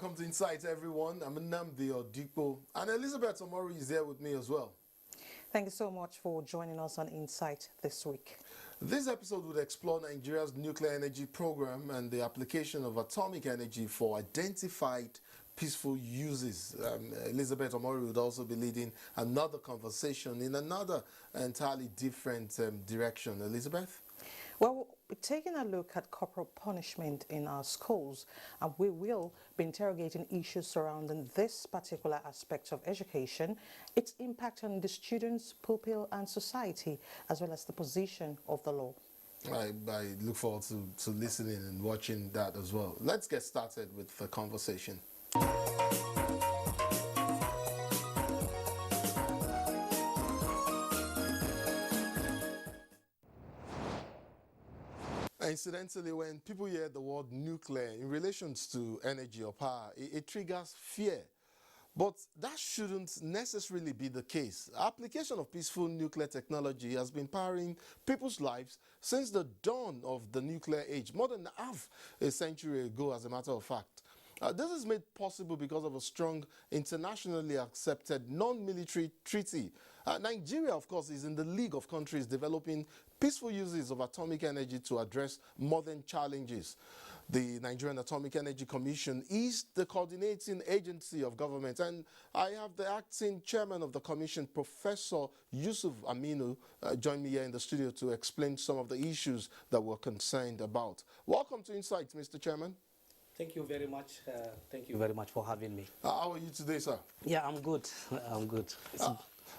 Welcome to Insight, everyone. I'm Nnamdi Odipo, and Elizabeth Omori is here with me as well. Thank you so much for joining us on Insight this week. This episode would explore Nigeria's nuclear energy program and the application of atomic energy for identified peaceful uses. Elizabeth Omori would also be leading another conversation in another entirely different direction. Elizabeth? Well, we're taking a look at corporal punishment in our schools, and we will be interrogating issues surrounding this particular aspect of education, its impact on the students, pupil, and society, as well as the position of the law. I look forward to listening and watching that as well. Let's get started with the conversation. Incidentally, when people hear the word nuclear in relation to energy or power, it triggers fear. But that shouldn't necessarily be the case. Application of peaceful nuclear technology has been powering people's lives since the dawn of the nuclear age, more than half a century ago, as a matter of fact. This is made possible because of a strong internationally accepted non-military treaty. Nigeria, of course, is in the league of countries developing peaceful uses of atomic energy to address modern challenges. The Nigerian Atomic Energy Commission is the coordinating agency of government, and I have the acting chairman of the commission, Professor Yusuf Aminu, join me here in the studio to explain some of the issues that we're concerned about. Welcome to Insight, Mr. Chairman. Thank you very much. Thank you very much for having me. How are you today, sir? Yeah, I'm good. I'm good.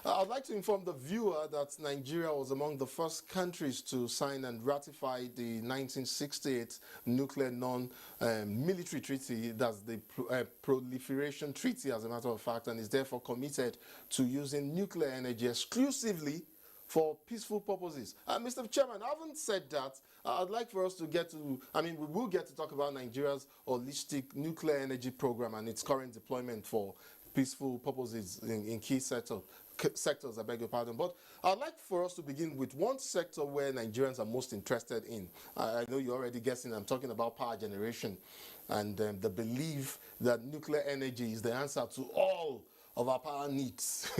I'd like to inform the viewer that Nigeria was among the first countries to sign and ratify the 1968 Nuclear Non-Military Treaty. That's the Proliferation Treaty, as a matter of fact, and is therefore committed to using nuclear energy exclusively for peaceful purposes. Mr. Chairman, I haven't said that. I'd like for us to get to, we will get to talk about Nigeria's holistic nuclear energy program and its current deployment for peaceful purposes in key sectors, I beg your pardon. But I'd like for us to begin with one sector where Nigerians are most interested in. I know you're already guessing, I'm talking about power generation and the belief that nuclear energy is the answer to all of our power needs.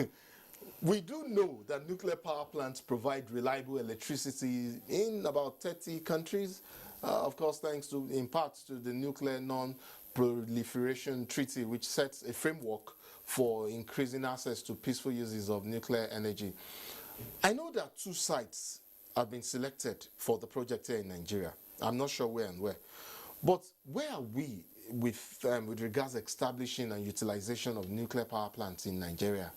We do know that nuclear power plants provide reliable electricity in about 30 countries, of course, thanks to, in part, to the Nuclear Non-Proliferation Treaty, which sets a framework for increasing access to peaceful uses of nuclear energy. I know that 2 sites have been selected for the project here in Nigeria. I'm not sure where and where. But where are we with regards to establishing and utilization of nuclear power plants in Nigeria?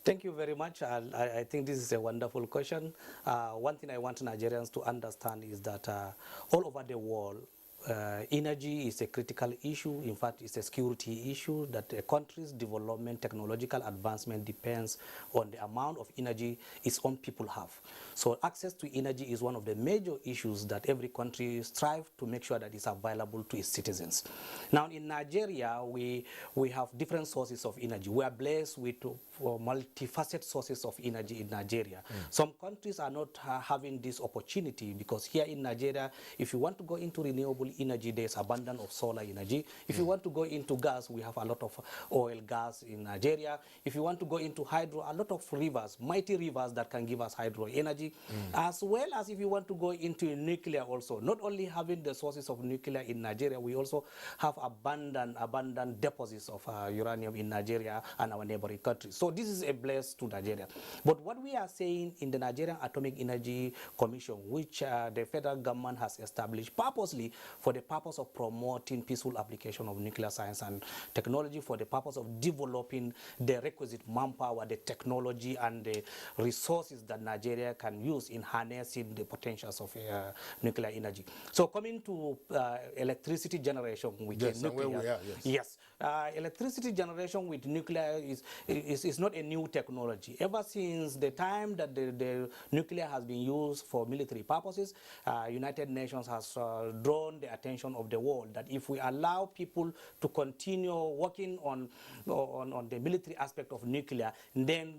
Thank you very much. I think this is a wonderful question. One thing I want Nigerians to understand is that all over the world, energy is a critical issue. In fact, it's a security issue that a country's development, technological advancement depends on the amount of energy its own people have. So access to energy is one of the major issues that every country strives to make sure that it's available to its citizens. Now, in Nigeria, we have different sources of energy. We are blessed with multifaceted sources of energy in Nigeria. Some countries are not having this opportunity because here in Nigeria, if you want to go into renewable energy, there's abundance of solar energy. If you want to go into gas, we have a lot of oil, gas in Nigeria. If you want to go into hydro, a lot of rivers, mighty rivers that can give us hydro energy. As well as if you want to go into nuclear also. Not only having the sources of nuclear in Nigeria, we also have abundant deposits of uranium in Nigeria and our neighboring countries. So this is a bless to Nigeria. But what we are saying in the Nigerian Atomic Energy Commission, which the federal government has established purposely for the purpose of promoting peaceful application of nuclear science and technology, for the purpose of developing the requisite manpower, the technology, and the resources that Nigeria can use in harnessing the potentials of nuclear energy. So coming to electricity generation with nuclear. Where we are, yes. electricity generation with nuclear is not a new technology. Ever since the time that the nuclear has been used for military purposes, United Nations has drawn the attention of the world that if we allow people to continue working on the military aspect of nuclear, then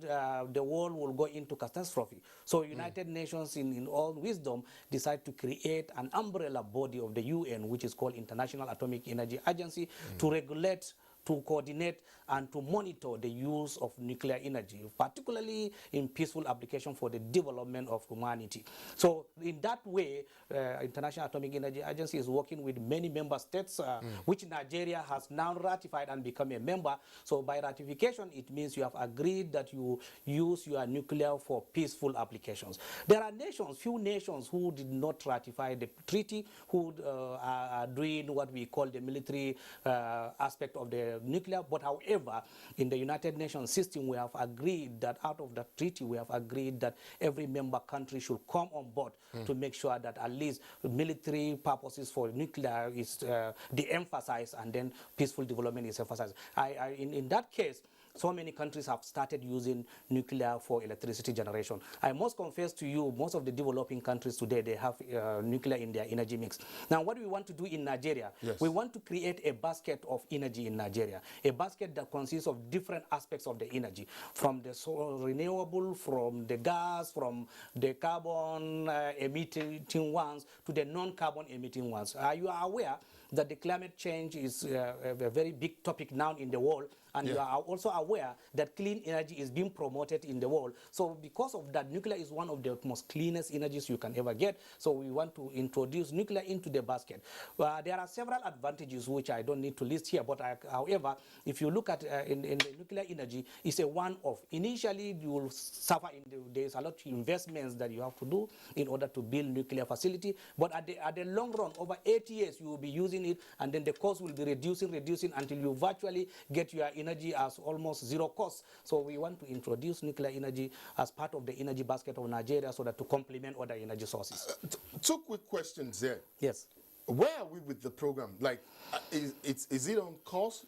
the world will go into catastrophe. So United Nations in all wisdom decide to create an umbrella body of the UN, which is called International Atomic Energy Agency, to regulate, to coordinate, and to monitor the use of nuclear energy, particularly in peaceful application for the development of humanity. So in that way, International Atomic Energy Agency is working with many member states, which Nigeria has now ratified and become a member. So by ratification, it means you have agreed that you use your nuclear for peaceful applications. There are nations, few nations who did not ratify the treaty, who are doing what we call the military aspect of the nuclear, but however, in the United Nations system, we have agreed that out of the treaty, we have agreed that every member country should come on board to make sure that at least military purposes for nuclear is de-emphasized and then peaceful development is emphasized. In that case, so many countries have started using nuclear for electricity generation. I must confess to you, most of the developing countries today, they have nuclear in their energy mix. Now, what we want to do in Nigeria, we want to create a basket of energy in Nigeria, a basket that consists of different aspects of the energy, from the renewable, from the gas, from the carbon emitting ones to the non-carbon emitting ones. You are aware that the climate change is a very big topic now in the world, and you are also aware that clean energy is being promoted in the world. So because of that, nuclear is one of the most cleanest energies you can ever get. So we want to introduce nuclear into the basket. There are several advantages which I don't need to list here, but however, if you look at in the nuclear energy, it's a one-off. Initially, you will suffer, there's a lot of investments that you have to do in order to build nuclear facility, but at the long run, over 8 years, you will be using it, and then the cost will be reducing until you virtually get your energy as almost zero cost. So we want to introduce nuclear energy as part of the energy basket of Nigeria so that to complement other energy sources. Two quick questions there. Yes. Where are we with the program? Like, is it on course?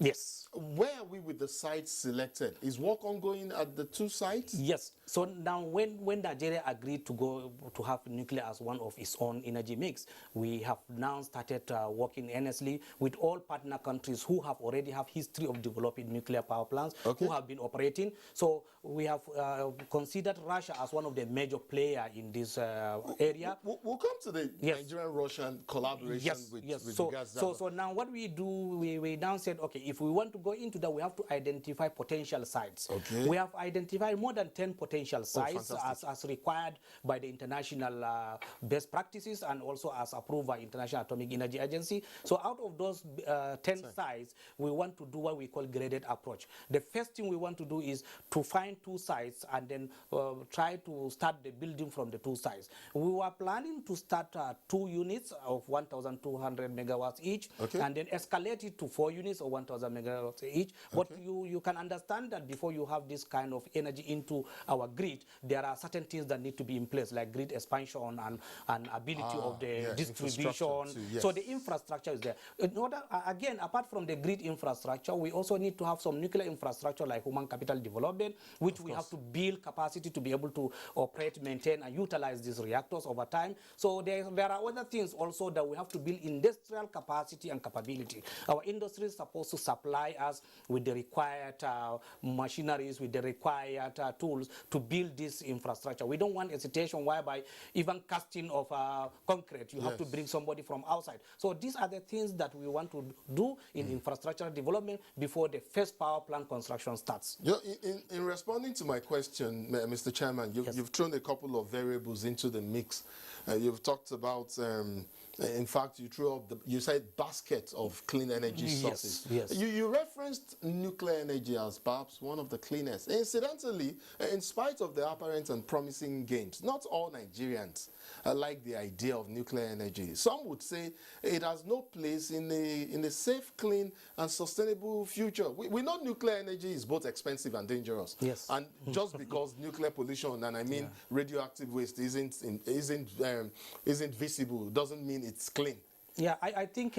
Yes. Where are we with the sites selected? Is work ongoing at the two sites? Yes. So now when Nigeria agreed to go to have nuclear as one of its own energy mix, we have now started working earnestly with all partner countries who have already have history of developing nuclear power plants, who have been operating. So we have considered Russia as one of the major players in this area. We'll come to the Nigerian-Russian collaboration with regards to that. So now what we do, we now said, okay, if we want to go into that, we have to identify potential sites. Okay. We have identified more than 10 potential sites as required by the international best practices and also as approved by International Atomic Energy Agency. So out of those 10 sites, we want to do what we call graded approach. The first thing we want to do is to find 2 sites and then try to start the building from the 2 sites. We were planning to start 2 units of 1,200 megawatts each, and then escalate it to 4 units of 1,000 megawatts each. But you can understand that before you have this kind of energy into our grid, there are certain things that need to be in place, like grid expansion and ability of the distribution. So the infrastructure is there. In order, again, apart from the grid infrastructure, we also need to have some nuclear infrastructure like human capital development, which we have to build capacity to be able to operate, maintain, and utilize these reactors over time. So there are other things also that we have to build industrial capacity and capability. Our industry is supposed to supply us with the required machineries, with the required tools to build this infrastructure. We don't want a situation whereby even casting of concrete, you have to bring somebody from outside. So these are the things that we want to do in infrastructure development before the first power plant construction starts. In responding to my question, Mr. Chairman, you've thrown a couple of variables into the mix. You've talked about, in fact, you said basket of clean energy sources. You referenced nuclear energy as perhaps one of the cleanest. Incidentally, in spite of the apparent and promising gains, not all Nigerians like the idea of nuclear energy. Some would say it has no place in a safe, clean, and sustainable future. We know nuclear energy is both expensive and dangerous. And just because nuclear pollution, and I mean radioactive waste, isn't visible, doesn't mean it's clean. Yeah, I think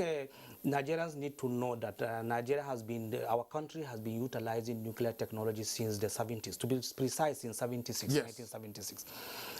Nigerians need to know that our country has been utilizing nuclear technology since the 70s. To be precise, in 1976.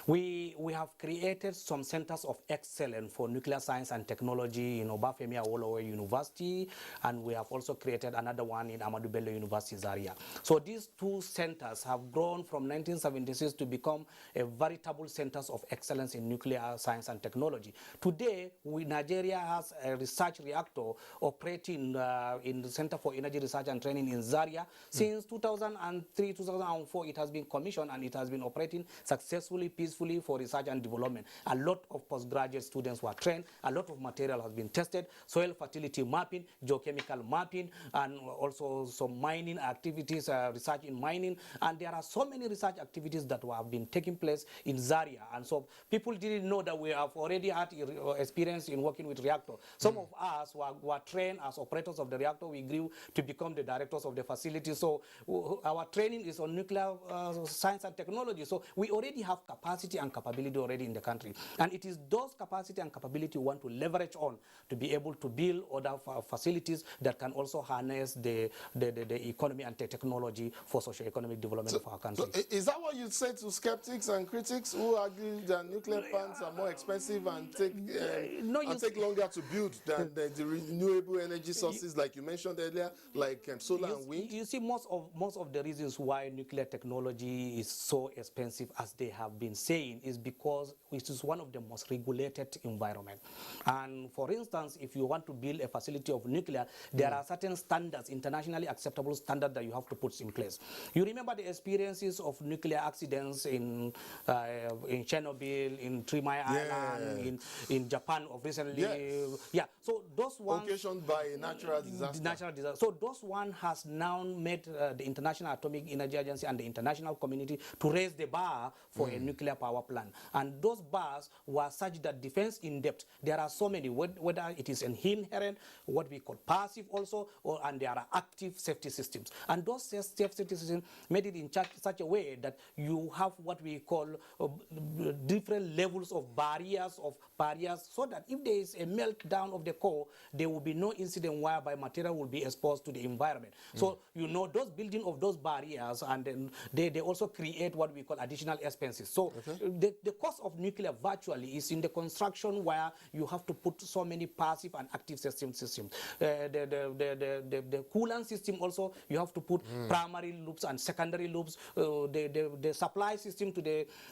We have created some centers of excellence for nuclear science and technology in Obafemi Awolowo University, and we have also created another one in Ahmadu Bello University, Zaria. So these two centers have grown from 1976 to become a veritable centers of excellence in nuclear science and technology. Today, Nigeria has a research reactor operating in the Center for Energy Research and Training in Zaria. Since 2003, 2004, it has been commissioned and it has been operating successfully, peacefully for research and development. A lot of postgraduate students were trained, a lot of material has been tested, soil fertility mapping, geochemical mapping, and also some mining activities, research in mining. And there are so many research activities that have been taking place in Zaria. And so people didn't know that we have already had experience in working with reactor. Some of us were trained as operators of the reactor. We grew to become the directors of the facility. So our training is on nuclear science and technology. So we already have capacity and capability already in the country. And it is those capacity and capability we want to leverage on to be able to build other facilities that can also harness the economy and the technology for socio-economic development of our country. So is that what you say to skeptics and critics who argue that nuclear plants are more expensive and take longer to build than the renewable energy sources like you mentioned earlier, like solar and wind? You see, most of the reasons why nuclear technology is so expensive, as they have been saying, is because it is one of the most regulated environment. And for instance, if you want to build a facility of nuclear, there are certain standards, internationally acceptable standards that you have to put in place. You remember the experiences of nuclear accidents in Chernobyl, in 3 Mile Island, in Japan of recently. Yeah, so those ones occasioned by natural disaster. So those one has now made the International Atomic Energy Agency and the international community to raise the bar for a nuclear power plant. And those bars were such that defense in depth, there are so many, whether it is an inherent, what we call passive also, and there are active safety systems. And those safety systems made it in such a way that you have what we call different levels of barriers, so that if there is a meltdown of the core, there will be no incident whereby material will be exposed to the environment. So, you know, those building of those barriers, and then they also create what we call additional expenses. So the cost of nuclear virtually is in the construction, where you have to put so many passive and active systems. The coolant system also, you have to put primary loops and secondary loops. The supply system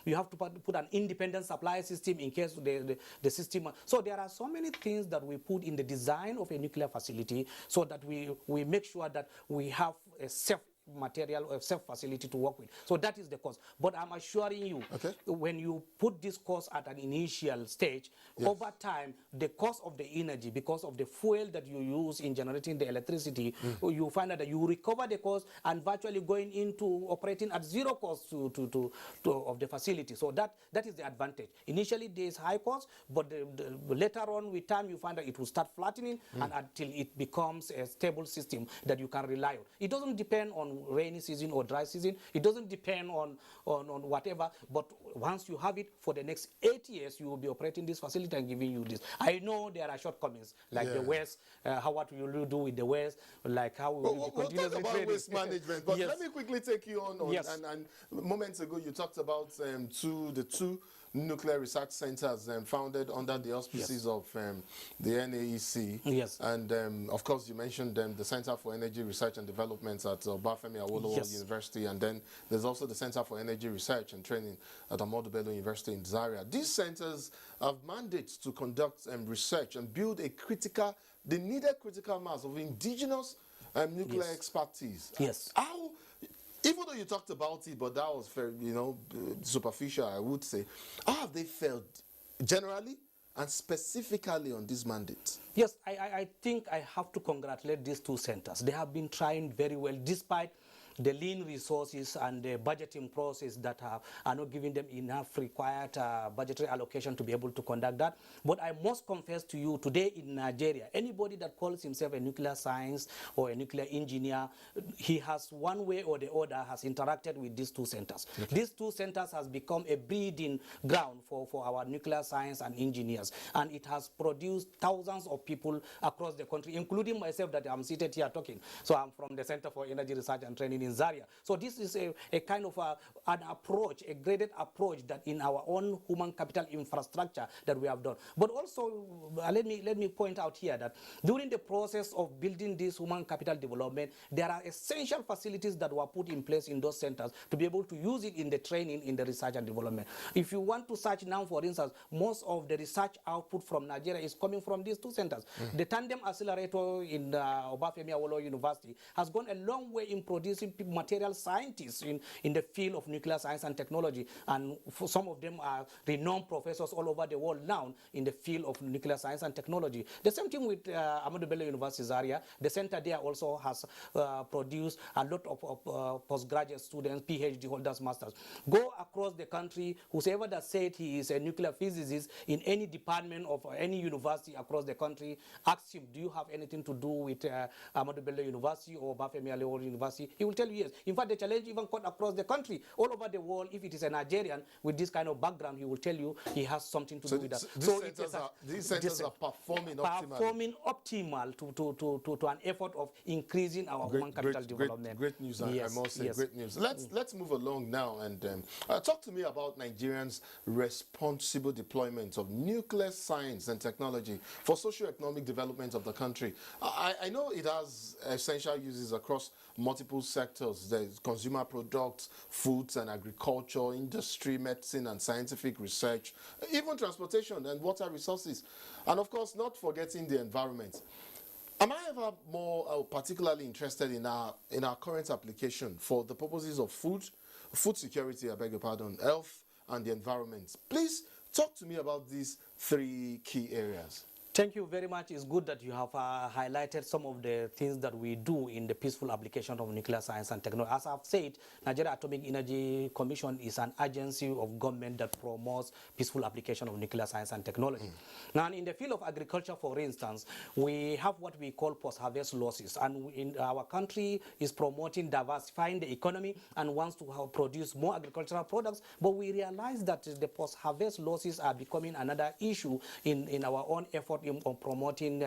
you have to put an independent supply system in case the system. So there are so many things that we put in the design of a nuclear facility, so that we make sure that we have a safe material or safe facility to work with. So that is the cost. But I'm assuring you, when you put this cost at an initial stage, over time, the cost of the energy, because of the fuel that you use in generating the electricity, you find out that you recover the cost and virtually going into operating at zero cost of the facility. So that is the advantage. Initially, there is high cost, but later on with time, you find that it will start flattening and until it becomes a stable system that you can rely on. It doesn't depend on rainy season or dry season. It doesn't depend on whatever, but once you have it for the next 8 years, you will be operating this facility and giving you this. I know there are shortcomings, like the waste, what will you do with the waste, like how will you we'll talk about waste management, but let me quickly take you on. And moments ago, you talked about the two nuclear research centers founded under the auspices of the NAEC. And of course, you mentioned the Center for Energy Research and Development at Obafemi Awolowo University, and then there's also the Center for Energy Research and Training at Ahmadu Bello University in Zaria. These centers have mandates to conduct research and build the needed critical mass of indigenous nuclear expertise. How, even though you talked about it, but that was very, superficial, I would say, how have they failed generally and specifically on this mandate? Yes, I think I have to congratulate these two centers. They have been trying very well, despite the lean resources and the budgeting process that are not giving them enough required budgetary allocation to be able to conduct that. But I must confess to you, today in Nigeria, anybody that calls himself a nuclear science or a nuclear engineer, he has one way or the other has interacted with these two centers. Okay. These two centers has become a breeding ground for our nuclear science and engineers, and it has produced thousands of people across the country, including myself that I'm seated here talking. So I'm from the Center for Energy Research and Training in Zaria. So this is a kind of an approach, a graded approach that in our own human capital infrastructure that we have done. But also, let me point out here that during the process of building this human capital development, there are essential facilities that were put in place in those centers to be able to use it in the training, in the research and development. If you want to search now, for instance, most of the research output from Nigeria is coming from these two centers. The Tandem Accelerator in Obafemi Awolowo University has gone a long way in producing material scientists in the field of nuclear science and technology, and for some of them are renowned professors all over the world now in the field of nuclear science and technology. The same thing with Ahmadu Bello University Zaria. The center there also has produced a lot of postgraduate students, PhD holders, masters. Go across the country, whoever that said he is a nuclear physicist in any department of any university across the country, ask him, do you have anything to do with Ahmadu Bello University or Obafemi Awolowo University? He will tell you yes. In fact, the challenge even cut across the country, all over the world. If it is a Nigerian with this kind of background, he will tell you he has something to do with that. So these centers are performing optimal to an effort of increasing our human capital development. Great news, yes, I must say, yes. Great news. Let's move along now and talk to me about Nigerians' responsible deployment of nuclear science and technology for socio-economic development of the country. I know it has essential uses across multiple sectors. There's consumer products, foods and agriculture, industry, medicine and scientific research, even transportation and water resources, and of course not forgetting the environment. Am I ever more particularly interested in our current application for the purposes of food security, I beg your pardon, health and the environment? Please talk to me about these three key areas. Thank you very much. It's good that you have highlighted some of the things that we do in the peaceful application of nuclear science and technology. As I've said, Nigeria Atomic Energy Commission is an agency of government that promotes peaceful application of nuclear science and technology. Now, in the field of agriculture, for instance, we have what we call post-harvest losses, and in our country is promoting diversifying the economy and wants to produce more agricultural products, but we realize that the post-harvest losses are becoming another issue in our own effort on promoting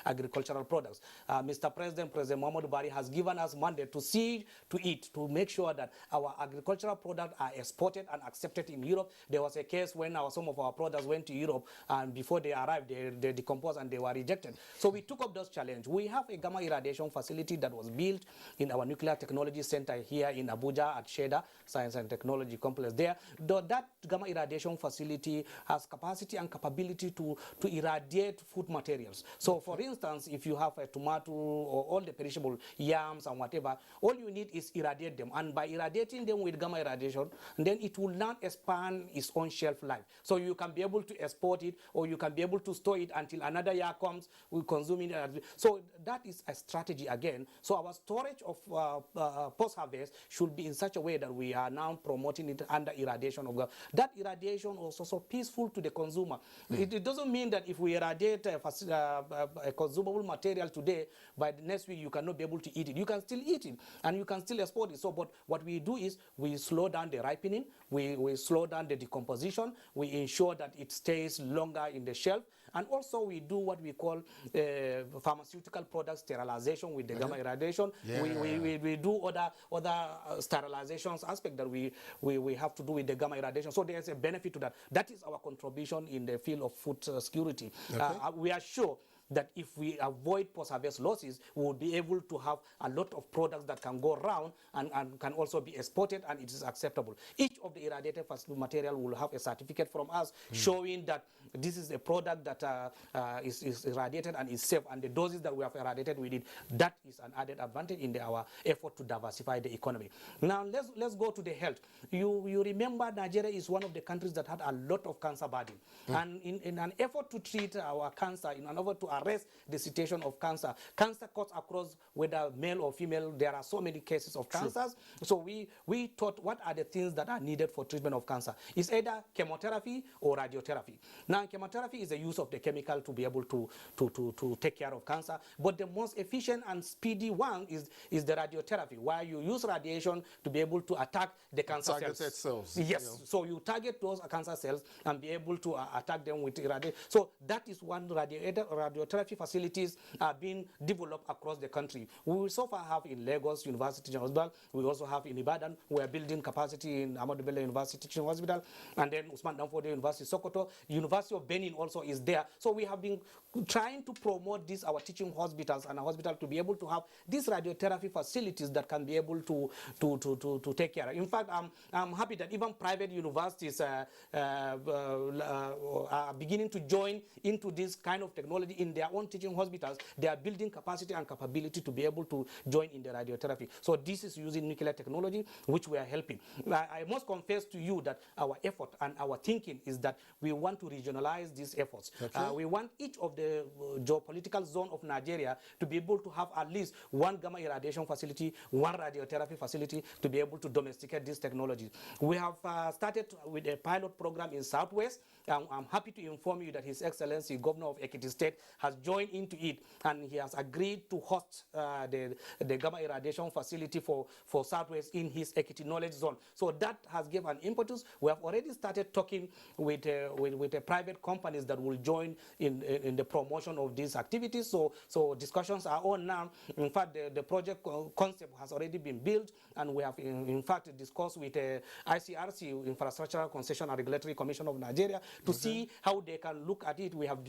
agricultural products. Mr. President Muhammadu Buhari has given us mandate to see to it, to make sure that our agricultural products are exported and accepted in Europe. There was a case when some of our products went to Europe, and before they arrived, they decomposed and they were rejected. So we took up those challenges. We have a gamma irradiation facility that was built in our nuclear technology center here in Abuja at SHEDA, Science and Technology Complex there. That gamma irradiation facility has capacity and capability to irradiate food materials. So for instance, if you have a tomato or all the perishable yams and whatever, all you need is irradiate them, and by irradiating them with gamma irradiation, then it will not expand its own shelf life. So you can be able to export it, or you can be able to store it until another year comes, we consume it. So that is a strategy again. So our storage of post-harvest should be in such a way that we are now promoting it under irradiation of that irradiation was also peaceful to the consumer. It doesn't mean that if we irradiate a consumable material today, by the next week you cannot be able to eat it. You can still eat it and you can still export it. So, but what we do is we slow down the ripening, we slow down the decomposition, we ensure that it stays longer in the shelf, and also we do what we call pharmaceutical product sterilization with the gamma irradiation. Yeah. We do other sterilizations aspect that we have to do with the gamma irradiation. So there's a benefit to that. That is our contribution in the field of food security. Okay. We are sure that if we avoid post-harvest losses, we will be able to have a lot of products that can go around and can also be exported, and it is acceptable. Each of the irradiated material will have a certificate from us showing that this is a product that is irradiated and is safe, and the doses that we have irradiated with it, that is an added advantage in our effort to diversify the economy. Now let's go to the health. You remember Nigeria is one of the countries that had a lot of cancer burden, and in an effort to treat our cancer, in an effort to arrest the situation of cancer cuts across whether male or female. There are so many cases of cancers. So we thought, what are the things that are needed for treatment of cancer? It's either chemotherapy or radiotherapy. Now, chemotherapy is the use of the chemical to be able to take care of cancer, but the most efficient and speedy one is the radiotherapy, where you use radiation to be able to attack the cancer cells. Yes, so you target those cancer cells and be able to attack them with radiation. So that is one radiotherapy facilities are being developed across the country. We will so far have in Lagos University Hospital. We also have in Ibadan. We are building capacity in Ahmadu Bello University Teaching Hospital, and then Usman Danfodiyo University Sokoto. University of Benin also is there. So we have been trying to promote this, our teaching hospitals and a hospital, to be able to have these radiotherapy facilities that can be able to take care. In fact, I'm happy that even private universities are beginning to join into this kind of technology in their own teaching hospitals. They are building capacity and capability to be able to join in the radiotherapy. So this is using nuclear technology, which we are helping. I must confess to you that our effort and our thinking is that we want to regionalize these efforts. Okay. We want each of the geopolitical zone of Nigeria to be able to have at least one gamma irradiation facility, one radiotherapy facility, to be able to domesticate these technologies. We have started with a pilot program in Southwest. I'm happy to inform you that His Excellency Governor of Ekiti State has joined into it, and he has agreed to host the gamma irradiation facility for Southwest in his Ekiti knowledge zone. So that has given an impetus. We have already started talking with private companies that will join in the promotion of these activities. So discussions are on now. In fact, the project concept has already been built, and we have in fact discussed with ICRC, Infrastructural Concession and Regulatory Commission of Nigeria, to see how they can look at it. We have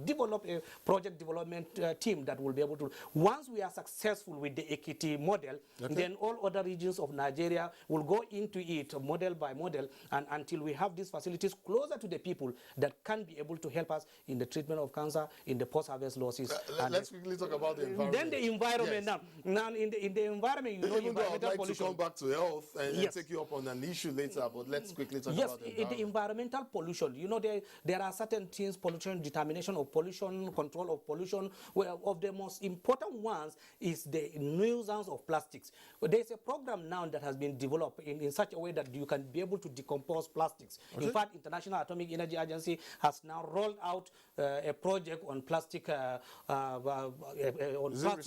developed a project development team that will be able to, once we are successful with the Ekiti model, then all other regions of Nigeria will go into it model by model, and until we have these facilities closer to the people that can be able to help us in the treatment of cancer, in the post-harvest losses. Let's quickly talk about the environment. Then the environment. Yes. Now in the environment, you know, even though I'd like pollution. to come back to health and take you up on an issue later, but let's quickly talk about the environmental pollution. You know, there are certain things, pollution, determination of pollution, control of pollution. Well, of the most important ones is the nuisance of plastics. There's a program now that has been developed in such a way that you can be able to decompose plastics. Okay. In fact, International Atomic Energy Agency has now rolled out a project on plastic. Is it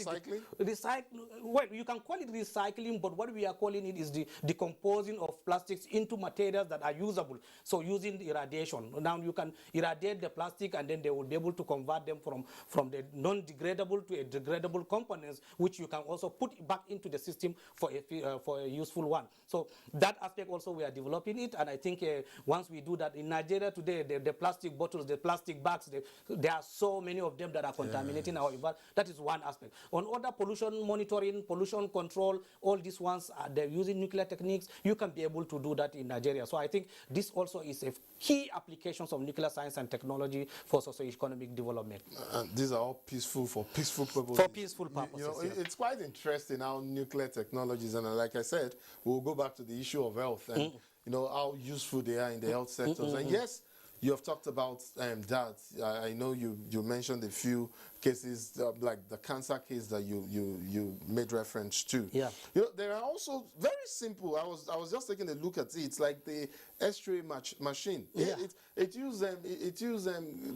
recycling? Well, you can call it recycling, but what we are calling it is the decomposing of plastics into materials that are usable. So using the irradiation. Now you can irradiate the plastic, and then they will be able to convert them from the non-degradable to a degradable components, which you can also put back into the system for a useful one. So that aspect also we are developing it, and I think once we do that in Nigeria today, the plastic bottles, the plastic bags, there are so many of them that are contaminating our environment. That is one aspect. On other pollution monitoring, pollution control, all these ones, they're using nuclear techniques. You can be able to do that in Nigeria. So I think this also is a key applications of nuclear science and technology for socio-economic development. These are all peaceful, for peaceful purposes. For peaceful purposes. You know, it's quite interesting how nuclear technologies, and like I said, we'll go back to the issue of health and you know how useful they are in the health sectors. And yes, you have talked about that. I know you mentioned a few cases, like the cancer case that you made reference to. Yeah. You know, there are also very simple. I was just taking a look at it. It's like the X-ray machine. Yeah. It uses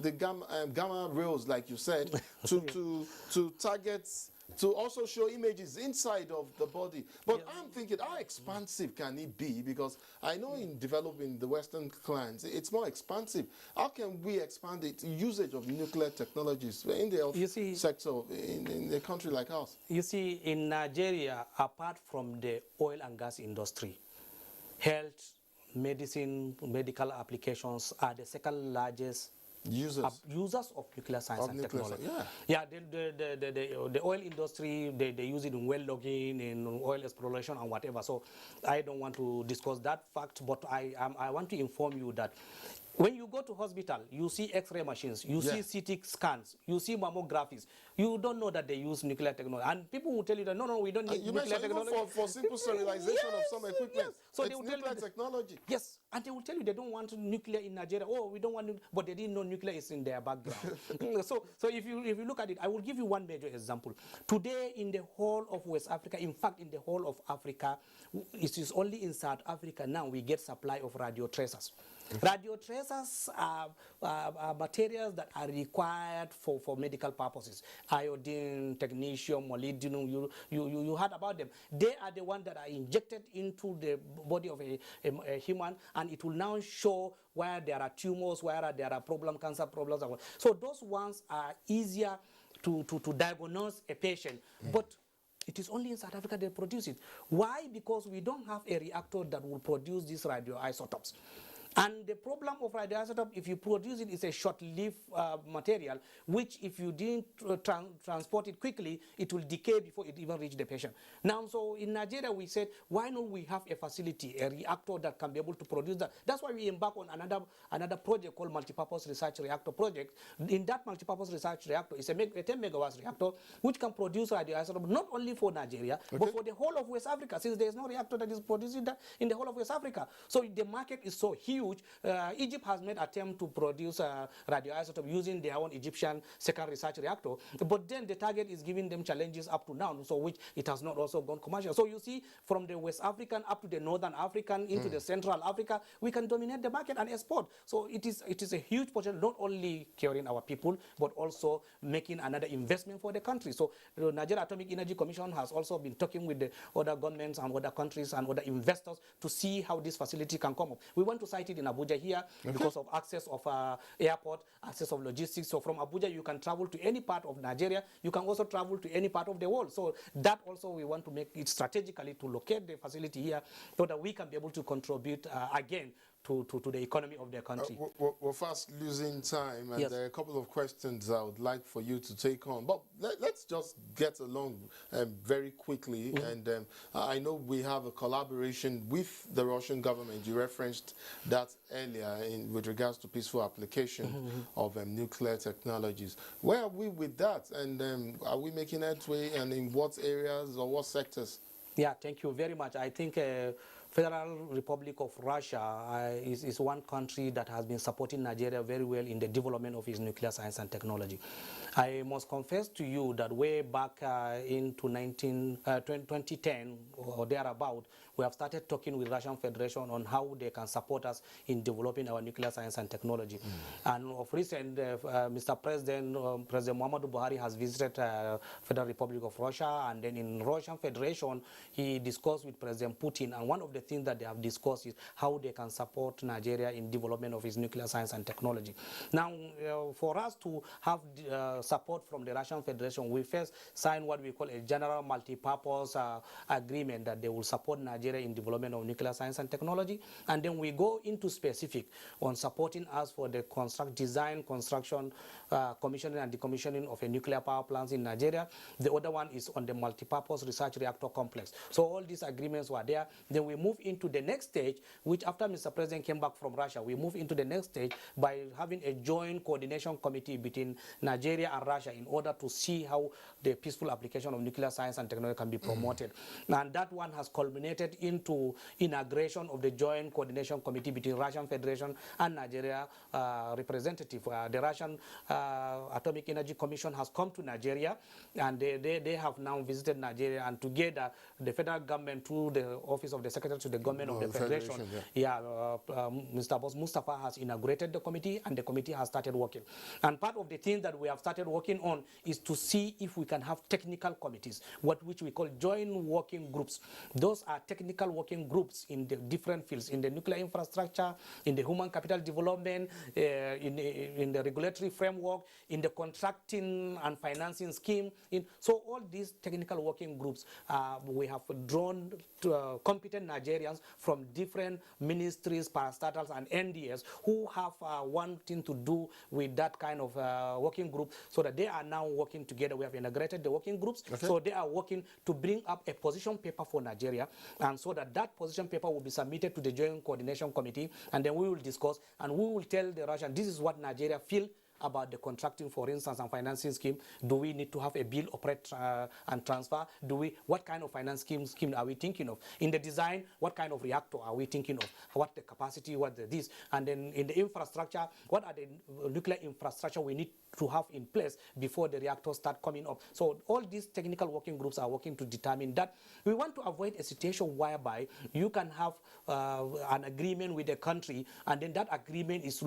the gamma rays, like you said, to target, to also show images inside of the body. But I'm thinking, how expansive can it be? Because I know in developing the Western clients, it's more expansive. How can we expand the usage of nuclear technologies in the health sector in a country like ours? You see, in Nigeria, apart from the oil and gas industry, health, medicine, medical applications are the second largest users of nuclear science and technology. The oil industry, they use it in well logging, in oil exploration and whatever. So I don't want to discuss that fact, but I want to inform you that When you go to hospital, you see X-ray machines, you see CT scans, you see mammographies. You don't know that they use nuclear technology. And people will tell you that, no, we don't need You nuclear mentioned technology. even for simple sterilization of some equipment. Yes. So it's they will tell nuclear you technology. Yes, and they will tell you they don't want nuclear in Nigeria. Oh, we don't want but they didn't know nuclear is in their background. so if you look at it, I will give you one major example. Today in the whole of West Africa, in fact in the whole of Africa, it is only in South Africa now we get supply of radio tracers. Radio tracers are materials that are required for medical purposes. Iodine, technetium, molybdenum, you heard about them. They are the ones that are injected into the body of a human, and it will now show where there are tumors, where there are cancer problems. So those ones are easier to diagnose a patient. But it is only in South Africa they produce it. Why? Because we don't have a reactor that will produce these radioisotopes. And the problem of radioisotope, if you produce it, is a short-lived material, which if you didn't transport it quickly, it will decay before it even reaches the patient. Now, so in Nigeria, we said, why not we have a facility, a reactor that can be able to produce that? That's why we embark on another project called Multipurpose Research Reactor Project. In that Multipurpose Research Reactor, it's a 10 megawatts reactor, which can produce radioisotope not only for Nigeria, but for the whole of West Africa, since there is no reactor that is producing that in the whole of West Africa. So the market is so huge. Egypt has made attempt to produce radioisotope using their own Egyptian second research reactor, but then the target is giving them challenges up to now, so which it has not also gone commercial. So you see, from the West African up to the Northern African into the Central Africa, we can dominate the market and export. So it is a huge potential, not only curing our people, but also making another investment for the country. So the Nigeria Atomic Energy Commission has also been talking with the other governments and other countries and other investors to see how this facility can come up. We want to site it in Abuja here because of access of airport, access of logistics. So from Abuja, you can travel to any part of Nigeria. You can also travel to any part of the world. So that also we want to make it strategically to locate the facility here so that we can be able to contribute again to the economy of their country. We're fast losing time, and there are a couple of questions I would like for you to take on. But let's just get along very quickly. And I know we have a collaboration with the Russian government. You referenced that earlier with regards to peaceful application of nuclear technologies. Where are we with that? And are we making headway, and in what areas or what sectors? Yeah, thank you very much. I think Federal Republic of Russia is one country that has been supporting Nigeria very well in the development of its nuclear science and technology. I must confess to you that way back into 2010 or thereabout, we have started talking with Russian Federation on how they can support us in developing our nuclear science and technology. And of recent, Mr. President, President Muhammadu Buhari has visited Federal Republic of Russia, and then in Russian Federation, he discussed with President Putin, and one of the things that they have discussed is how they can support Nigeria in development of its nuclear science and technology. Now, for us to have support from the Russian Federation, we first signed what we call a general multi-purpose agreement that they will support Nigeria in development of nuclear science and technology, and then we go into specific on supporting us for the design, construction, commissioning and decommissioning of a nuclear power plant in Nigeria. The other one is on the multi-purpose research reactor complex. So all these agreements were there. Then we move into the next stage, which after Mr. President came back from Russia, we move into the next stage by having a joint coordination committee between Nigeria and Russia in order to see how the peaceful application of nuclear science and technology can be promoted. And that one has culminated into inauguration of the joint coordination committee between Russian Federation and Nigeria representative. The Russian Atomic Energy Commission has come to Nigeria, and they have now visited Nigeria, and together the federal government through the office of the secretary to the government of the federation, Mr. Boss Mustafa has inaugurated the committee, and the committee has started working. And part of the thing that we have started working on is to see if we can have technical committees, which we call joint working groups. Those are technical working groups in the different fields, in the nuclear infrastructure, in the human capital development, in the regulatory framework, in the contracting and financing scheme. So all these technical working groups, we have drawn to competent Nigerian Nigerians from different ministries, parastatals, and NDS who have one thing to do with that kind of working group, so that they are now working together. We have integrated the working groups, so they are working to bring up a position paper for Nigeria, and so that position paper will be submitted to the Joint Coordination Committee, and then we will discuss, and we will tell the Russian, this is what Nigeria feel about the contracting, for instance, and financing scheme. Do we need to have a bill, operate and transfer? What kind of finance scheme are we thinking of? In the design, what kind of reactor are we thinking of? What the capacity, this? And then in the infrastructure, what are the nuclear infrastructure we need to have in place before the reactors start coming up? So all these technical working groups are working to determine that. We want to avoid a situation whereby you can have an agreement with a country, and then that agreement is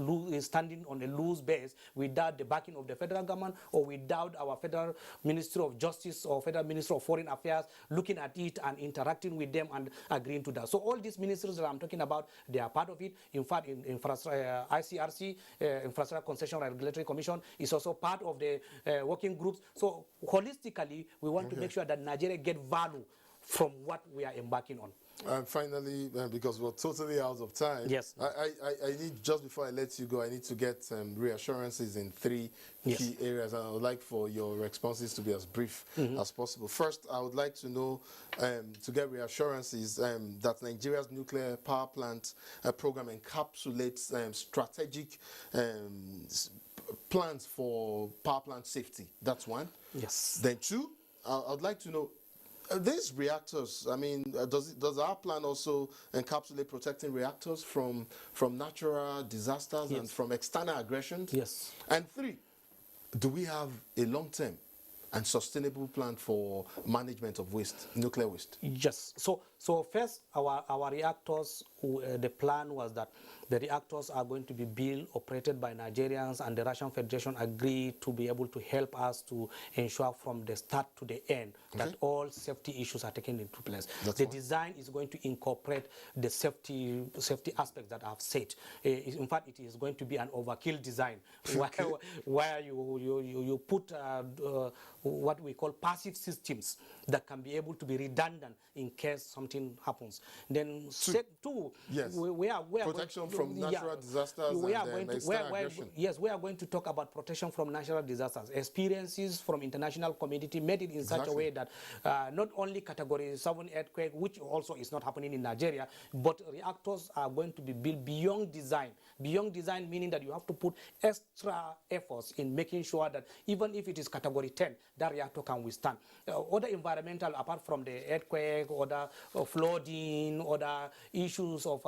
standing on a loose base, without the backing of the federal government, or without our Federal Ministry of Justice or Federal Ministry of Foreign Affairs looking at it and interacting with them and agreeing to that. So all these ministries that I'm talking about, they are part of it. In fact, ICRC, Infrastructure Concession Regulatory Commission, is also part of the working groups. So holistically, we want to make sure that Nigeria get value from what we are embarking on. And finally, because we're totally out of time, yes, I need, just before I let you go, I need to get reassurances in 3 key areas, and I would like for your responses to be as brief as possible. First, I would like to know, to get reassurances, that Nigeria's nuclear power plant program encapsulates strategic plans for power plant safety. That's one. Yes. Then 2, I'd like to know, these reactors, I mean, does our plan also encapsulate protecting reactors from natural disasters and from external aggressions? Yes. And 3, do we have a long-term and sustainable plan for management of waste, nuclear waste? Yes. So first, our reactors, the plan was that the reactors are going to be built, operated by Nigerians, and the Russian Federation agreed to be able to help us to ensure from the start to the end that all safety issues are taken into place. The design is going to incorporate the safety aspects that I've said. In fact, it is going to be an overkill design, where you put what we call passive systems that can be able to be redundant in case something happens. Then step 2, we are protection from natural disasters and external aggression. Yes, we are going to talk about protection from natural disasters. Experiences from international community made it in such a way that not only category 7 earthquake, which also is not happening in Nigeria, but reactors are going to be built beyond design. Beyond design meaning that you have to put extra efforts in making sure that even if it is category 10, that reactor can withstand. Other environmental, apart from the earthquake, other flooding, other issues of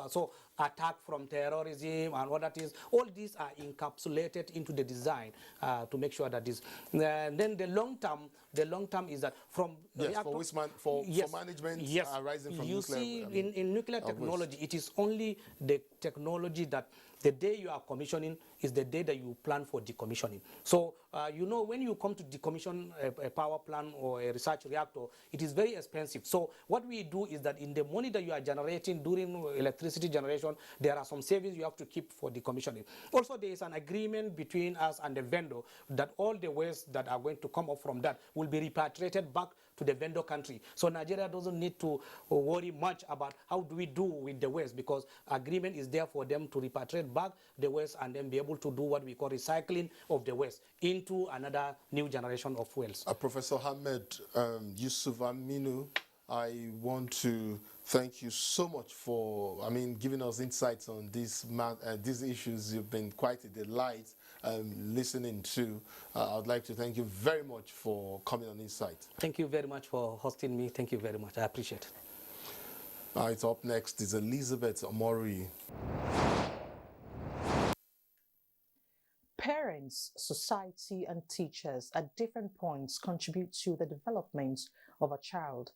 attack from terrorism and other things, all these are encapsulated into the design to make sure that this. Then the long term is that from for management arising from you nuclear. See, in nuclear technology, it is only the technology that the day you are commissioning is the day that you plan for decommissioning. So, when you come to decommission a power plant or a research reactor, it is very expensive. So what we do is that in the money that you are generating during electricity generation, there are some savings you have to keep for decommissioning. Also, there is an agreement between us and the vendor that all the waste that are going to come up from that will be repatriated back to the vendor country. So Nigeria doesn't need to worry much about how do we do with the waste, because agreement is there for them to repatriate back the waste and then be able to do what we call recycling of the waste into another new generation of fuels. Professor Ahmed Yusuf Aminu, I want to thank you so much for, giving us insights on these issues. You've been quite a delight listening to. I'd like to thank you very much for coming on Insight. Thank you very much for hosting me. Thank you very much. I appreciate it. All right, up next is Elizabeth Omori. Parents, society, and teachers at different points contribute to the development of a child.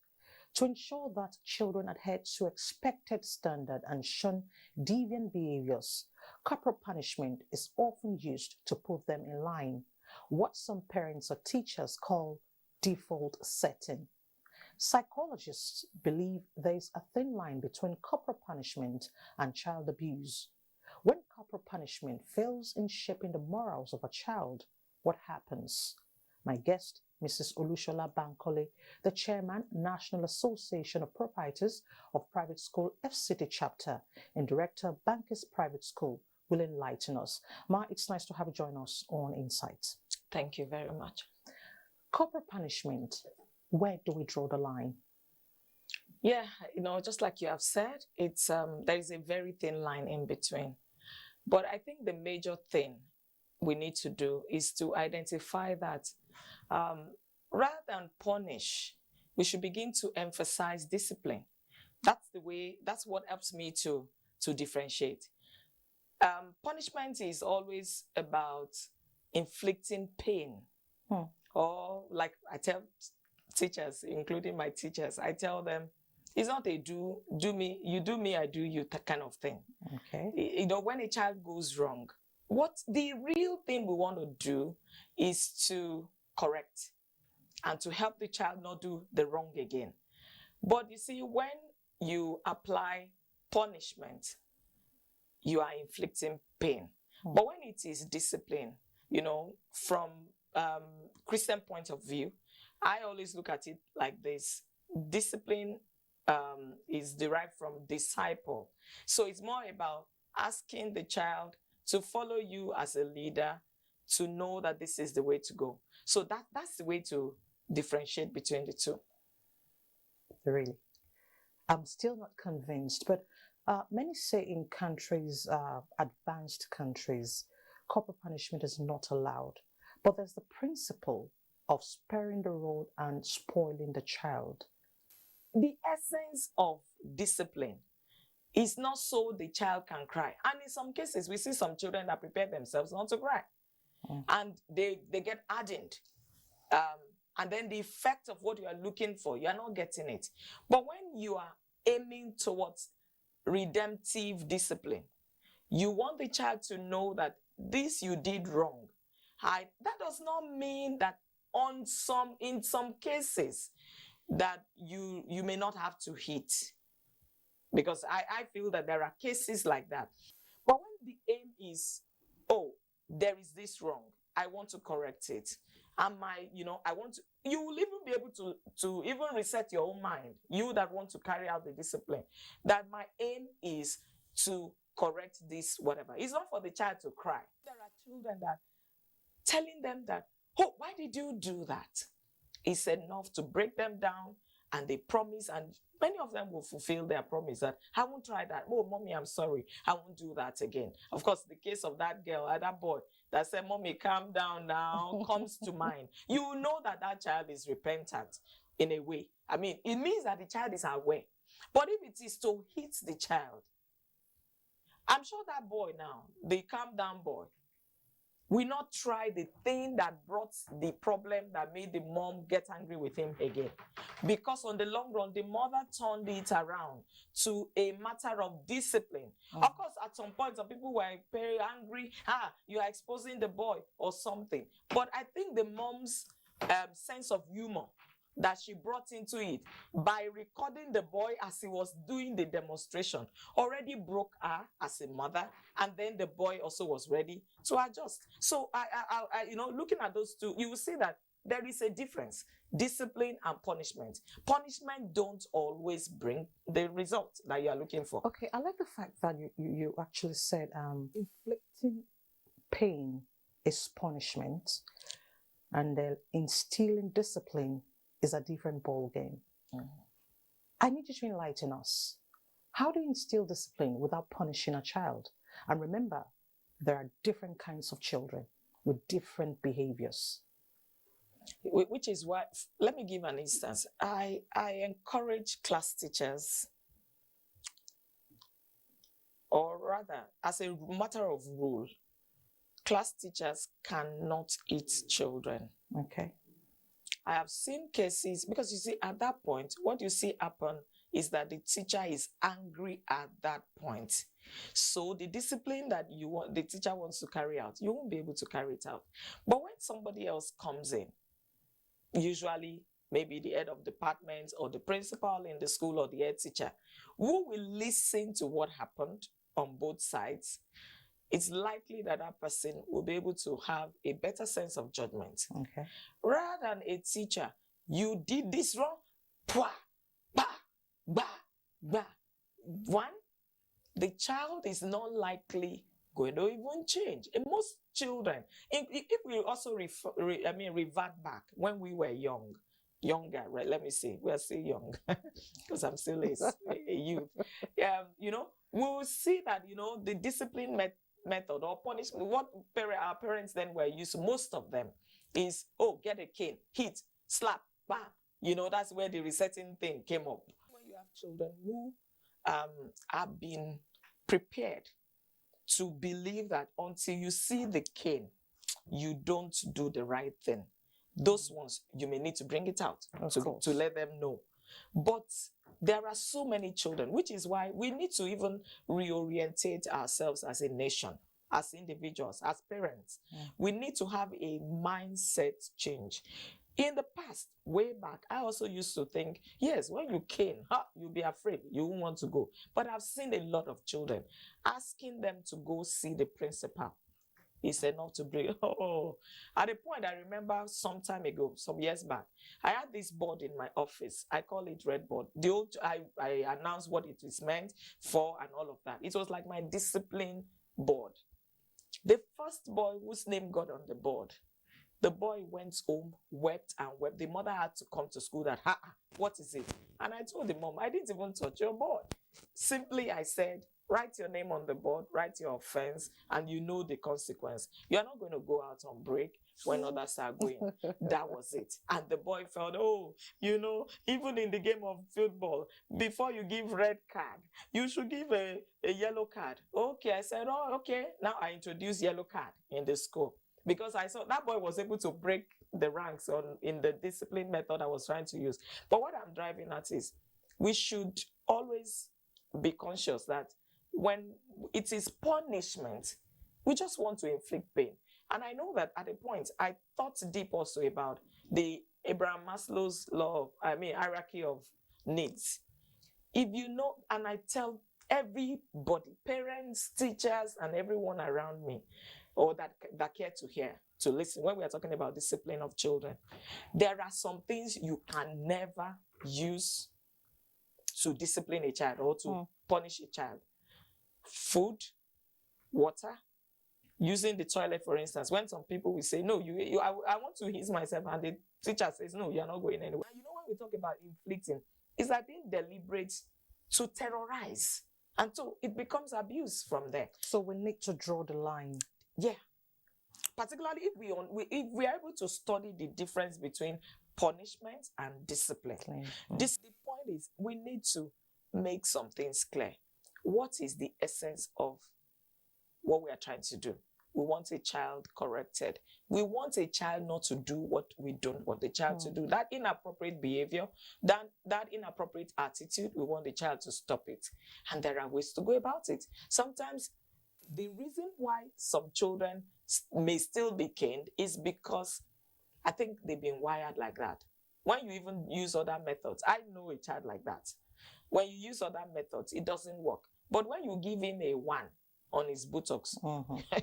To ensure that children adhere to expected standard and shun deviant behaviors, corporal punishment is often used to put them in line, what some parents or teachers call default setting. Psychologists believe there is a thin line between corporal punishment and child abuse. When corporal punishment fails in shaping the morals of a child, what happens? My guest Mrs. Olushola Bankole, the Chairman, National Association of Proprietors of Private School FCT Chapter, and Director, Bankers Private School, will enlighten us. Ma, it's nice to have you join us on Insights. Thank you very much. Corporal punishment, where do we draw the line? Yeah, just like you have said, it's there is a very thin line in between. But I think the major thing we need to do is to identify that rather than punish, we should begin to emphasize discipline. That's what helps me to differentiate. Punishment is always about inflicting pain. Or like I tell teachers, including my teachers, I tell them, it's not a do me, you do me, I do you kind of thing. Okay. When a child goes wrong, what the real thing we want to do is to correct and to help the child not do the wrong again. But you see, when you apply punishment, you are inflicting pain. But when it is discipline, from Christian point of view, I always look at it like this. Discipline is derived from disciple. So it's more about asking the child to follow you as a leader, to know that this is the way to go. So that's the way to differentiate between the two. Really? I'm still not convinced, but many say in countries, advanced countries, corporal punishment is not allowed. But there's the principle of sparing the rod and spoiling the child. The essence of discipline is not so the child can cry. And in some cases, we see some children that prepare themselves not to cry. And they get hardened. And then the effect of what you are looking for, you are not getting it. But when you are aiming towards redemptive discipline, you want the child to know that this you did wrong. That does not mean that in some cases that you may not have to hit, because I feel that there are cases like that. But when the aim is, there is this wrong, I want to correct it, and I want to, you will even be able to even reset your own mind, you that want to carry out the discipline, that my aim is to correct this whatever. It's not for the child to cry. There are children that telling them that, why did you do that? It's enough to break them down, and they promise, and many of them will fulfill their promise that I won't try that. Oh, mommy, I'm sorry, I won't do that again. Of course, the case of that girl, that boy that said, mommy, calm down now, comes to mind. You know that child is repentant in a way. I mean, it means that the child is aware. But if it is to hit the child, I'm sure that boy now, the calm down boy, will not try the thing that brought the problem that made the mom get angry with him again. Because on the long run, the mother turned it around to a matter of discipline. Of course, at some point, some people were very angry. You are exposing the boy or something. But I think the mom's sense of humor that she brought into it by recording the boy as he was doing the demonstration already broke her as a mother, and then the boy also was ready to adjust. So I looking at those two, you will see that there is a difference: discipline and punishment. Punishment don't always bring the result that you are looking for. Okay, I like the fact that you actually said inflicting pain is punishment, and instilling discipline is a different ball game. I need you to enlighten us. How do you instill discipline without punishing a child? And remember, there are different kinds of children with different behaviors. Which is why, let me give an instance. I encourage class teachers, or rather, as a matter of rule, class teachers cannot hit children. Okay. I have seen cases, because you see, at that point, what you see happen is that the teacher is angry at that point. So the discipline that the teacher wants to carry out, you won't be able to carry it out. But when somebody else comes in, usually maybe the head of department or the principal in the school or the head teacher, who will listen to what happened on both sides, it's likely that that person will be able to have a better sense of judgment. Okay. Rather than a teacher, you did this wrong, pwa, ba, ba, ba. One, the child is not likely going to even change. And most children, if we also revert back when we were younger, right? Let me see, we're still young because I'm still a youth. You know, we will see that, you know, the discipline method or punishment, what our parents then were used to, most of them is, oh, get a cane, hit, slap, bam. You know, that's where the resetting thing came up. When you have children who have been prepared to believe that until you see the cane, you don't do the right thing. Those ones, you may need to bring it out to let them know. But there are so many children, which is why we need to even reorientate ourselves as a nation, as individuals, as parents. We need to have a mindset change. In the past, way back, I also used to think, yes, when you cane, you'll be afraid, you won't want to go. But I've seen a lot of children asking them to go see the principal. It's enough to bring. At a point, I remember some time ago, some years back, I had this board in my office. I call it red board. I announced what it is meant for and all of that. It was like my discipline board. The first boy whose name got on the board, the boy went home, wept and wept. The mother had to come to school that, what is it? And I told the mom, I didn't even touch your board. Simply, I said, write your name on the board, write your offense, and you know the consequence. You're not going to go out on break when others are going. That was it. And the boy felt, you know, even in the game of football, before you give red card, you should give a yellow card. Okay, I said, okay. Now I introduced yellow card in the school. Because I saw that boy was able to break the ranks in the discipline method I was trying to use. But what I'm driving at is, we should always be conscious that when it is punishment, we just want to inflict pain. And I know that at a point, I thought deep also about the Abraham Maslow's hierarchy of needs. If you know, and I tell everybody, parents, teachers, and everyone around me, or that care to listen, when we are talking about discipline of children, there are some things you can never use to discipline a child or to punish a child. Food, water, using the toilet, for instance. When some people will say, no, I want to ease myself, and the teacher says, no, you're not going anywhere. You know, when we talk about inflicting, it's like being deliberate to terrorize. And so it becomes abuse from there. So we need to draw the line. Yeah. Particularly if we are able to study the difference between punishment and discipline. The point is, we need to make some things clear. What is the essence of what we are trying to do? We want a child corrected. We want a child not to do what we don't want the child to do. That inappropriate behavior, that inappropriate attitude, we want the child to stop it. And there are ways to go about it. Sometimes the reason why some children may still be caned is because I think they've been wired like that. When you even use other methods, I know a child like that. When you use other methods, it doesn't work. But when you give him a 1 on his buttocks,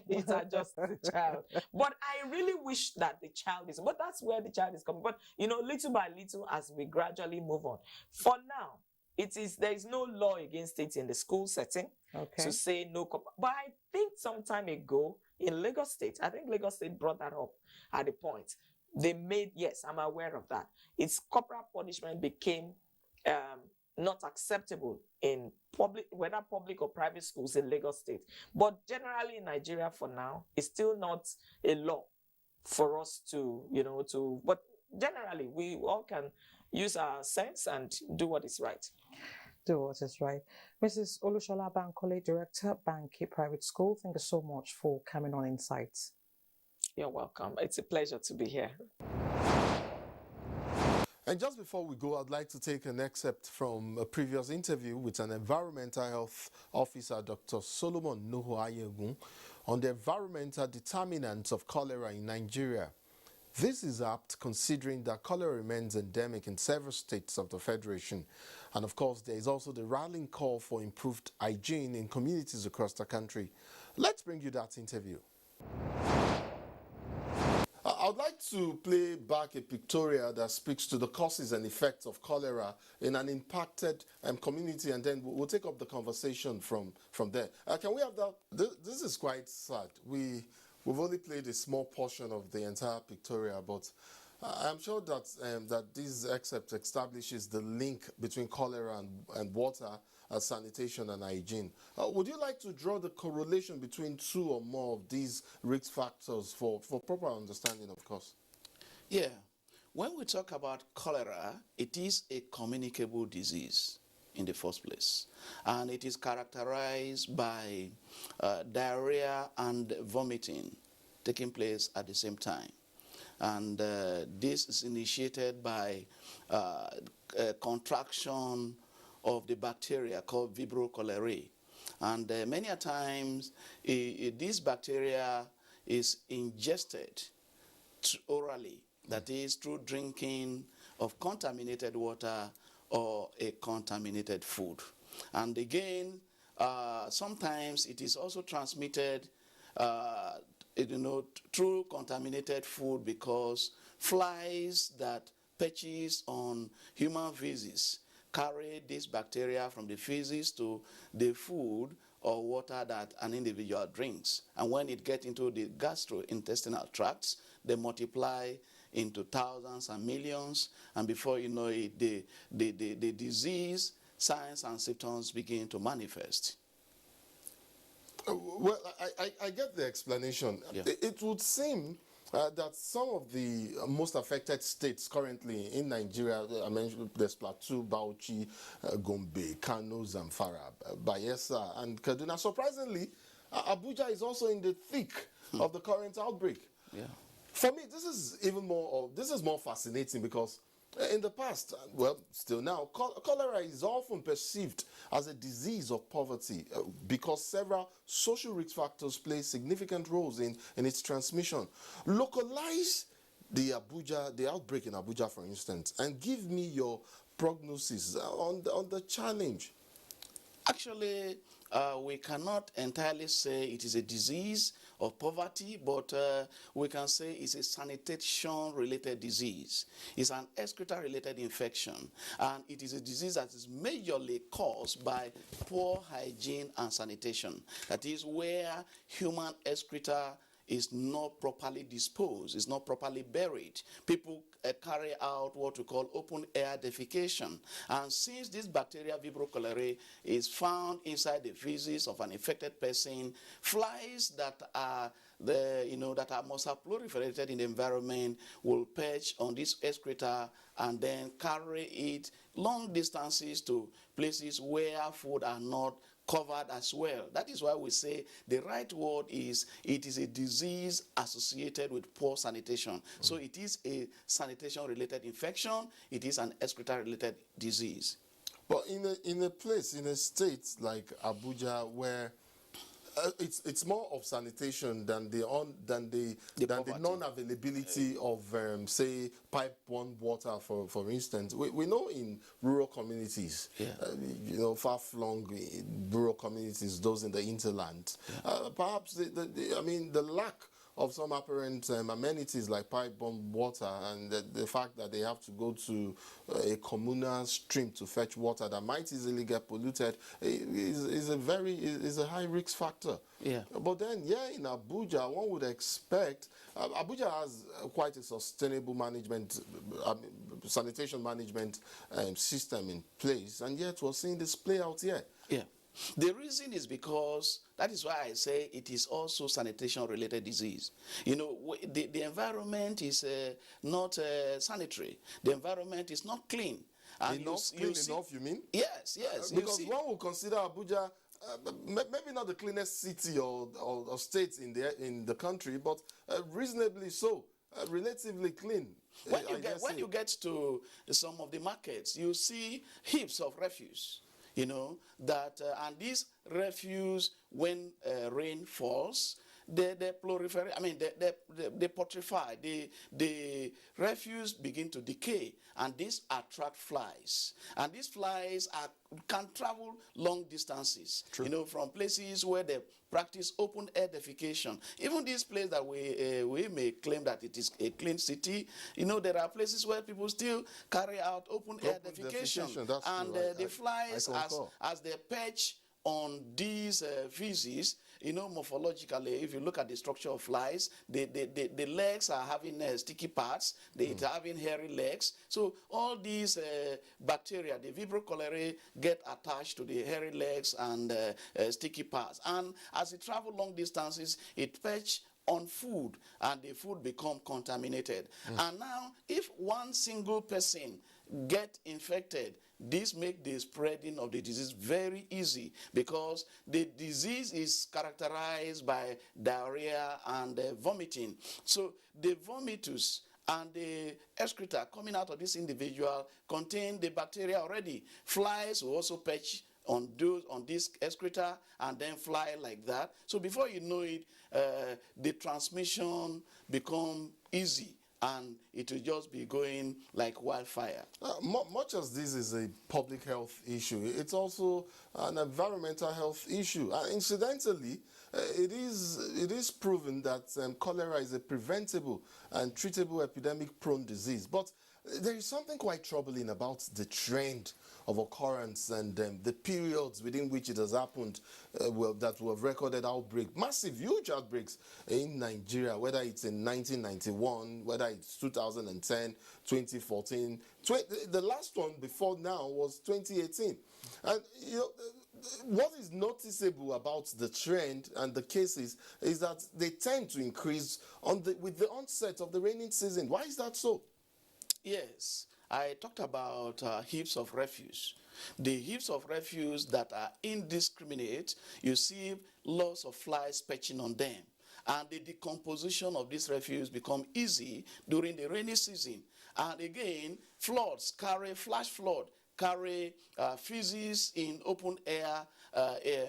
it adjusts the child. But I really wish that the child is, but that's where the child is coming. But, you know, little by little, as we gradually move on. For now, there is no law against it in the school setting to say no. But I think some time ago in Lagos State, I think Lagos State brought that up at the point. They made, yes, I'm aware of that. It's corporal punishment became not acceptable in public, whether public or private schools in Lagos State. But generally in Nigeria for now, it's still not a law for us to, but generally we all can use our sense and do what is right. Do what is right. Mrs. Olushola Bankole, Director, Banki Private School, thank you so much for coming on Insights. You're welcome. It's a pleasure to be here. And just before we go, I'd like to take an excerpt from a previous interview with an environmental health officer, Dr. Solomon Nuhu Ayegun, on the environmental determinants of cholera in Nigeria. This is apt considering that cholera remains endemic in several states of the Federation. And of course, there is also the rallying call for improved hygiene in communities across the country. Let's bring you that interview. I would like to play back a pictorial that speaks to the causes and effects of cholera in an impacted community, and then we'll take up the conversation from there. Can we have that? This is quite sad. We've only played a small portion of the entire pictorial, but I'm sure that that this excerpt establishes the link between cholera and water, sanitation and hygiene. Would you like to draw the correlation between two or more of these risk factors for proper understanding, of course? Yeah. When we talk about cholera, it is a communicable disease in the first place. And it is characterized by diarrhea and vomiting taking place at the same time. And this is initiated by contraction of the bacteria called Vibrio cholerae. And many a times, this bacteria is ingested orally, that is, through drinking of contaminated water or a contaminated food. And again, sometimes it is also transmitted through contaminated food, because flies that perches on human feces carry this bacteria from the feces to the food or water that an individual drinks. And when it gets into the gastrointestinal tracts, they multiply into thousands and millions, and before you know it, the disease signs and symptoms begin to manifest. Well, I get the explanation. Yeah. It would seem that some of the most affected states currently in Nigeria, I mentioned there's Plateau, Bauchi, Gombe, Kano, Zamfara, Bayelsa, and Kaduna. Surprisingly, Abuja is also in the thick of the current outbreak. Yeah. For me, this is more fascinating, because in the past, well, still now, cholera is often perceived as a disease of poverty because several social risk factors play significant roles in its transmission. Localize the outbreak in Abuja, for instance, and give me your prognosis on the challenge. Actually, we cannot entirely say it is a disease of poverty, but we can say it's a sanitation-related disease. It's an excreta-related infection, and it is a disease that is majorly caused by poor hygiene and sanitation. That is, where human excreta is not properly disposed, is not properly buried. People carry out what we call open air defecation. And since this bacteria, Vibrio cholerae, is found inside the feces of an infected person, flies that are must have proliferated in the environment will perch on this excreta and then carry it long distances to places where food are not covered as well. That is why we say the right word is it is a disease associated with poor sanitation. So it is a sanitation-related infection. It is an excreta-related disease. But in a state like Abuja, where it's more of sanitation than the non-availability of say pipe-borne water, for instance. We know in rural communities, far-flung rural communities, those in the hinterland, perhaps the lack of some apparent amenities like pipe-borne water, and the fact that they have to go to a communal stream to fetch water that might easily get polluted is a high risk factor. Yeah. But then, in Abuja, one would expect Abuja has quite a sustainable management, sanitation management system in place, and yet we're seeing this play out here. Yeah. The reason is because, that is why I say it is also sanitation-related disease. The environment is not sanitary. The environment is not clean. And enough, you mean? Yes. Because one will consider Abuja maybe not the cleanest city or state in the country, but reasonably so, relatively clean. When you get to some of the markets, you see heaps of refuse. And this refuse, when rain falls, they proliferate. I mean, they putrefy. The refuse begin to decay, and this attract flies. And these flies can travel long distances. True. You know, from places where they practice open air defecation. Even this place that we may claim that it is a clean city, you know, there are places where people still carry out open air defecation. And the flies, as they perch on these feces, you know, morphologically, if you look at the structure of flies, the legs are having sticky parts, they're having hairy legs. So all these bacteria, the Vibrio cholerae, get attached to the hairy legs and sticky parts. And as it travels long distances, it perch on food, and the food become contaminated. And now, if one single person get infected, this makes the spreading of the disease very easy, because the disease is characterized by diarrhea and vomiting. So the vomitus and the excreta coming out of this individual contain the bacteria already. Flies will also perch on this excreta and then fly like that. So before you know it, the transmission become easy, and it will just be going like wildfire. Much as this is a public health issue, it's also an environmental health issue. Incidentally, it is proven that cholera is a preventable and treatable epidemic-prone disease. But there is something quite troubling about the trend of occurrence and the periods within which it has happened, that we have recorded outbreak, massive, huge outbreaks in Nigeria, whether it's in 1991, whether it's 2010, 2014. The last one before now was 2018. And, you know, what is noticeable about the trend and the cases is that they tend to increase with the onset of the rainy season. Why is that so? Yes, I talked about heaps of refuse. The heaps of refuse that are indiscriminate, you see lots of flies perching on them. And the decomposition of this refuse become easy during the rainy season. And again, flash flood carry feces in open air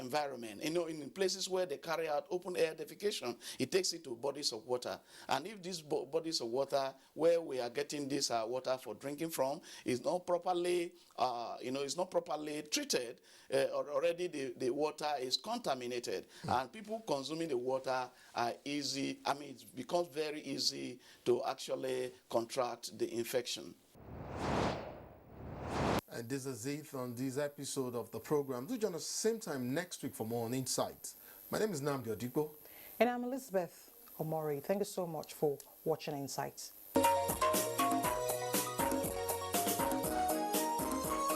environment. You know, in places where they carry out open air defecation, it takes it to bodies of water. And if these bodies of water, where we are getting this water for drinking from, is not properly, is not properly treated, already the water is contaminated, and people consuming the water are easy. I mean, it becomes very easy to actually contract the infection. And this is it on this episode of the program. Do join us same time next week for more on Insights. My name is Nnamdi Odipo. And I'm Elizabeth Omori. Thank you so much for watching Insights.